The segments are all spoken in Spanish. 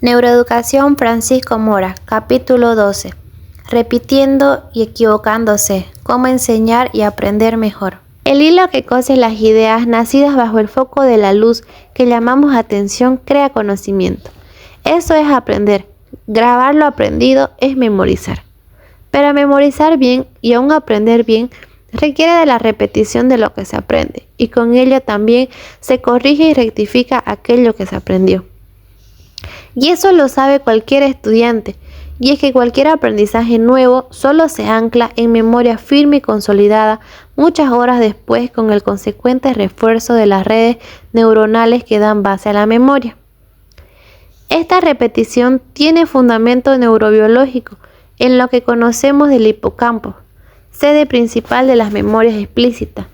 Neuroeducación Francisco Mora, capítulo 12. Repitiendo y equivocándose, cómo enseñar y aprender mejor. El hilo que cose las ideas nacidas bajo el foco de la luz que llamamos atención crea conocimiento. Eso es aprender. Grabar lo aprendido es memorizar. Pero memorizar bien y aún aprender bien requiere de la repetición de lo que se aprende, y con ello también se corrige y rectifica aquello que se aprendió. Y eso lo sabe cualquier estudiante, y es que cualquier aprendizaje nuevo solo se ancla en memoria firme y consolidada muchas horas después, con el consecuente refuerzo de las redes neuronales que dan base a la memoria. Esta repetición tiene fundamento neurobiológico en lo que conocemos del hipocampo, sede principal de las memorias explícitas.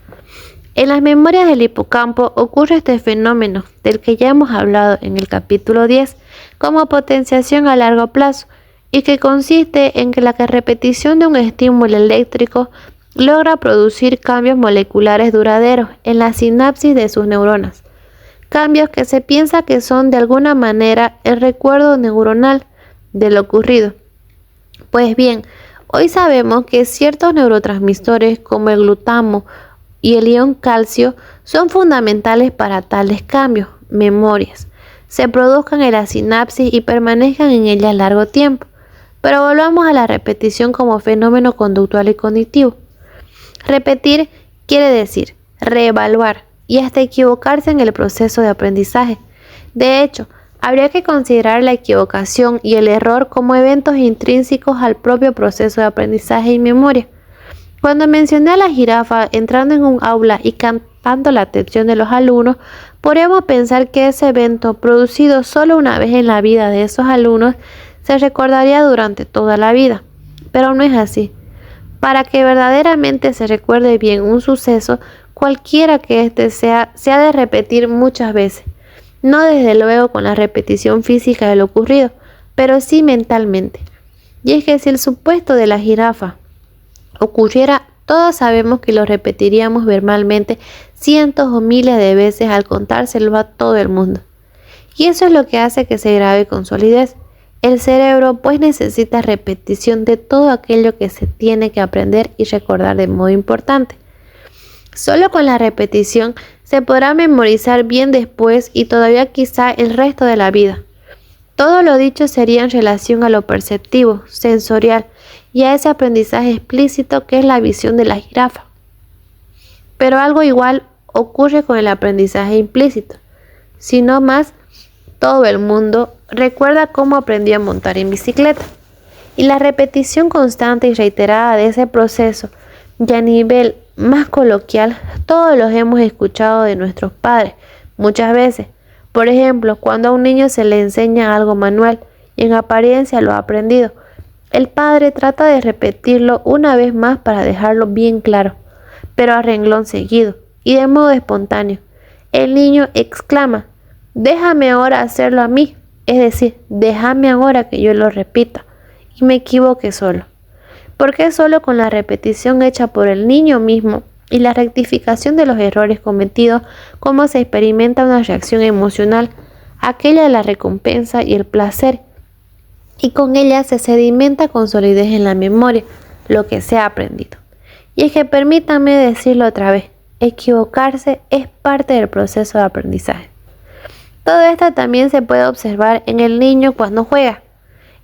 En las memorias del hipocampo ocurre este fenómeno del que ya hemos hablado en el capítulo 10 como potenciación a largo plazo, y que consiste en que la repetición de un estímulo eléctrico logra producir cambios moleculares duraderos en la sinapsis de sus neuronas, cambios que se piensa que son de alguna manera el recuerdo neuronal de lo ocurrido. Pues bien, hoy sabemos que ciertos neurotransmisores como el glutamo y el ion calcio son fundamentales para tales cambios, memorias, se produzcan en la sinapsis y permanezcan en ella a largo tiempo. Pero volvamos a la repetición como fenómeno conductual y cognitivo. Repetir quiere decir reevaluar y hasta equivocarse en el proceso de aprendizaje. De hecho, habría que considerar la equivocación y el error como eventos intrínsecos al propio proceso de aprendizaje y memoria. Cuando mencioné a la jirafa entrando en un aula y captando la atención de los alumnos, podríamos pensar que ese evento, producido solo una vez en la vida de esos alumnos, se recordaría durante toda la vida. Pero no es así. Para que verdaderamente se recuerde bien un suceso, cualquiera que éste sea, se ha de repetir muchas veces. No desde luego con la repetición física de lo ocurrido, pero sí mentalmente. Y es que si el supuesto de la jirafa ocurriera, todos sabemos que lo repetiríamos verbalmente cientos o miles de veces al contárselo a todo el mundo. Y eso es lo que hace que se grabe con solidez. El cerebro pues necesita repetición de todo aquello que se tiene que aprender y recordar de modo importante. Solo con la repetición se podrá memorizar bien después y todavía quizá el resto de la vida. Todo lo dicho sería en relación a lo perceptivo, sensorial y a ese aprendizaje explícito que es la visión de la jirafa. Pero algo igual ocurre con el aprendizaje implícito. Si no más, todo el mundo recuerda cómo aprendió a montar en bicicleta. Y la repetición constante y reiterada de ese proceso, y a nivel más coloquial, todos los hemos escuchado de nuestros padres muchas veces. Por ejemplo, cuando a un niño se le enseña algo manual y en apariencia lo ha aprendido, el padre trata de repetirlo una vez más para dejarlo bien claro, pero a renglón seguido y de modo espontáneo. El niño exclama: «Déjame ahora hacerlo a mí», es decir, déjame ahora que yo lo repita y me equivoque solo. Porque es solo con la repetición hecha por el niño mismo y la rectificación de los errores cometidos como se experimenta una reacción emocional, aquella de la recompensa y el placer, y con ella se sedimenta con solidez en la memoria lo que se ha aprendido. Y es que permítanme decirlo otra vez, equivocarse es parte del proceso de aprendizaje. Todo esto también se puede observar en el niño cuando juega.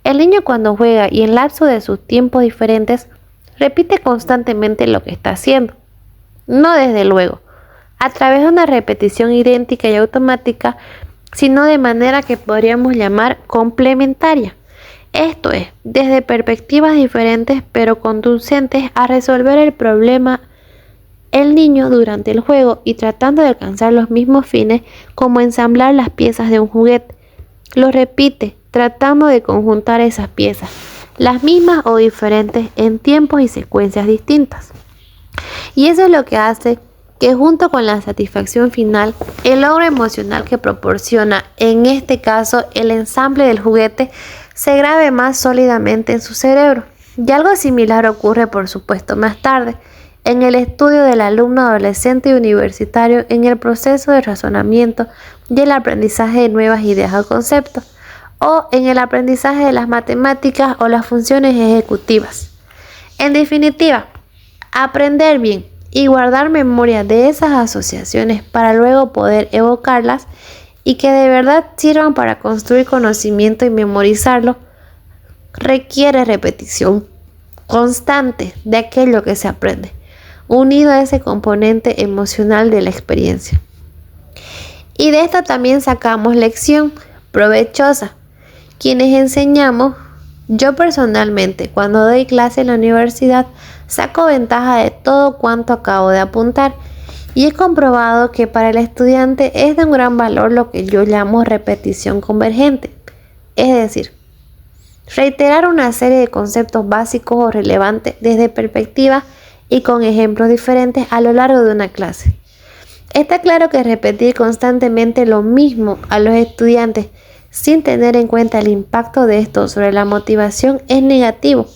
El niño cuando juega y en lapso de sus tiempos diferentes, repite constantemente lo que está haciendo. No desde luego, a través de una repetición idéntica y automática, sino de manera que podríamos llamar complementaria. Esto es, desde perspectivas diferentes pero conducentes a resolver el problema el niño durante el juego y tratando de alcanzar los mismos fines como ensamblar las piezas de un juguete. Lo repite, tratando de conjuntar esas piezas, las mismas o diferentes en tiempos y secuencias distintas. Y eso es lo que hace que junto con la satisfacción final, el logro emocional que proporciona, en este caso el ensamble del juguete, se grabe más sólidamente en su cerebro. Y algo similar ocurre por supuesto más tarde, en el estudio del alumno adolescente y universitario en el proceso de razonamiento y el aprendizaje de nuevas ideas o conceptos. o en el aprendizaje de las matemáticas o las funciones ejecutivas. En definitiva, aprender bien y guardar memoria de esas asociaciones para luego poder evocarlas y que de verdad sirvan para construir conocimiento y memorizarlo, requiere repetición constante de aquello que se aprende, unido a ese componente emocional de la experiencia. Y de esto también sacamos lección provechosa. Quienes enseñamos, yo personalmente, cuando doy clase en la universidad, saco ventaja de todo cuanto acabo de apuntar y he comprobado que para el estudiante es de un gran valor lo que yo llamo repetición convergente, es decir, reiterar una serie de conceptos básicos o relevantes desde perspectivas y con ejemplos diferentes a lo largo de una clase. Está claro que repetir constantemente lo mismo a los estudiantes sin tener en cuenta el impacto de esto sobre la motivación es negativo.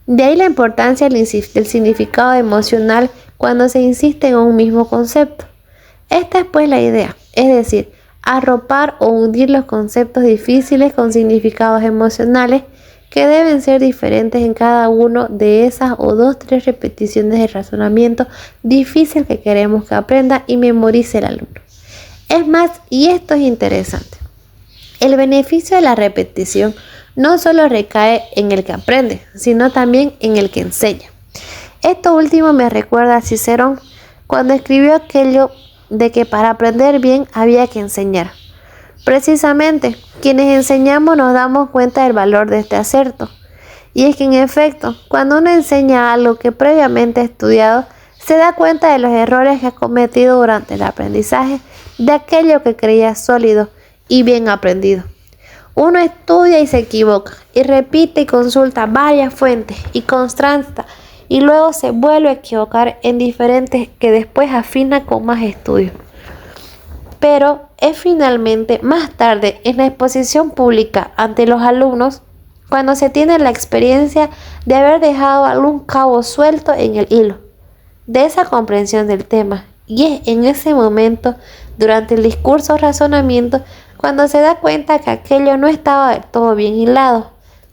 De ahí la importancia del significado emocional cuando se insiste en un mismo concepto. Esta es pues la idea, es decir, arropar o hundir los conceptos difíciles con significados emocionales que deben ser diferentes en cada uno de esas o 2-3 repeticiones de razonamiento difícil que queremos que aprenda y memorice el alumno. Es más, y esto es interesante, el beneficio de la repetición no solo recae en el que aprende, sino también en el que enseña. Esto último me recuerda a Cicerón cuando escribió aquello de que para aprender bien había que enseñar. Precisamente, quienes enseñamos nos damos cuenta del valor de este acerto. Y es que en efecto, cuando uno enseña algo que previamente ha estudiado, se da cuenta de los errores que ha cometido durante el aprendizaje de aquello que creía sólido y bien aprendido. Uno estudia y se equivoca, y repite y consulta varias fuentes y contrasta, y luego se vuelve a equivocar en diferentes que después afina con más estudio. Pero es finalmente más tarde en la exposición pública ante los alumnos cuando se tiene la experiencia de haber dejado algún cabo suelto en el hilo de esa comprensión del tema, y es en ese momento, durante el discurso o razonamiento, cuando se da cuenta que aquello no estaba del todo bien hilado,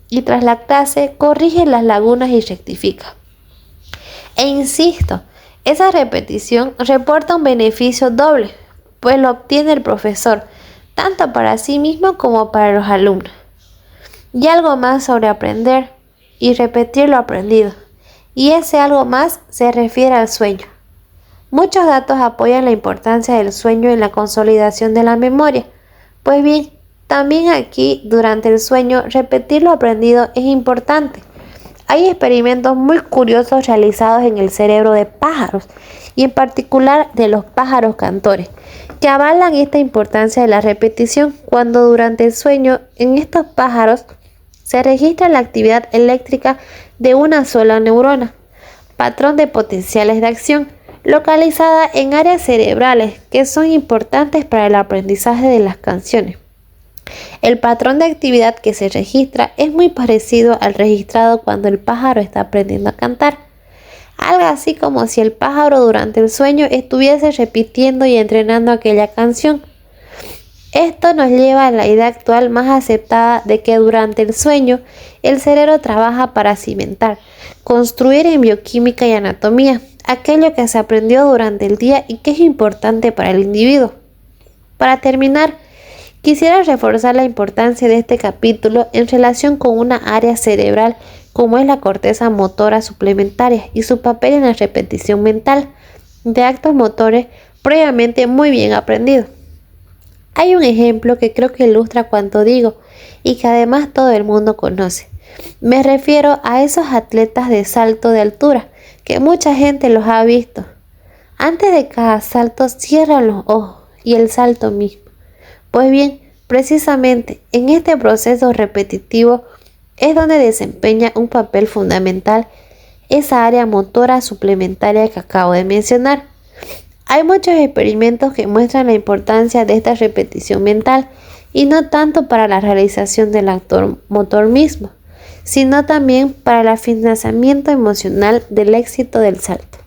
y tras la clase corrige las lagunas y rectifica. E insisto, esa repetición reporta un beneficio doble, pues lo obtiene el profesor, tanto para sí mismo como para los alumnos. Y algo más sobre aprender y repetir lo aprendido, y ese algo más se refiere al sueño. Muchos datos apoyan la importancia del sueño en la consolidación de la memoria. Pues bien, también aquí, durante el sueño, repetir lo aprendido es importante. Hay experimentos muy curiosos realizados en el cerebro de pájaros, y en particular de los pájaros cantores, que avalan esta importancia de la repetición cuando durante el sueño en estos pájaros se registra la actividad eléctrica de una sola neurona, patrón de potenciales de acción, localizada en áreas cerebrales que son importantes para el aprendizaje de las canciones. El patrón de actividad que se registra es muy parecido al registrado cuando el pájaro está aprendiendo a cantar. Algo así como si el pájaro durante el sueño estuviese repitiendo y entrenando aquella canción. Esto nos lleva a la idea actual más aceptada de que durante el sueño el cerebro trabaja para cimentar, construir en bioquímica y anatomía aquello que se aprendió durante el día y que es importante para el individuo. Para terminar, quisiera reforzar la importancia de este capítulo en relación con una área cerebral como es la corteza motora suplementaria y su papel en la repetición mental de actos motores previamente muy bien aprendidos. Hay un ejemplo que creo que ilustra cuanto digo y que además todo el mundo conoce. Me refiero a esos atletas de salto de altura que mucha gente los ha visto. Antes de cada salto cierran los ojos y el salto mismo. Pues bien, precisamente en este proceso repetitivo es donde desempeña un papel fundamental esa área motora suplementaria que acabo de mencionar. Hay muchos experimentos que muestran la importancia de esta repetición mental y no tanto para la realización del acto motor mismo, sino también para el afianzamiento emocional del éxito del salto.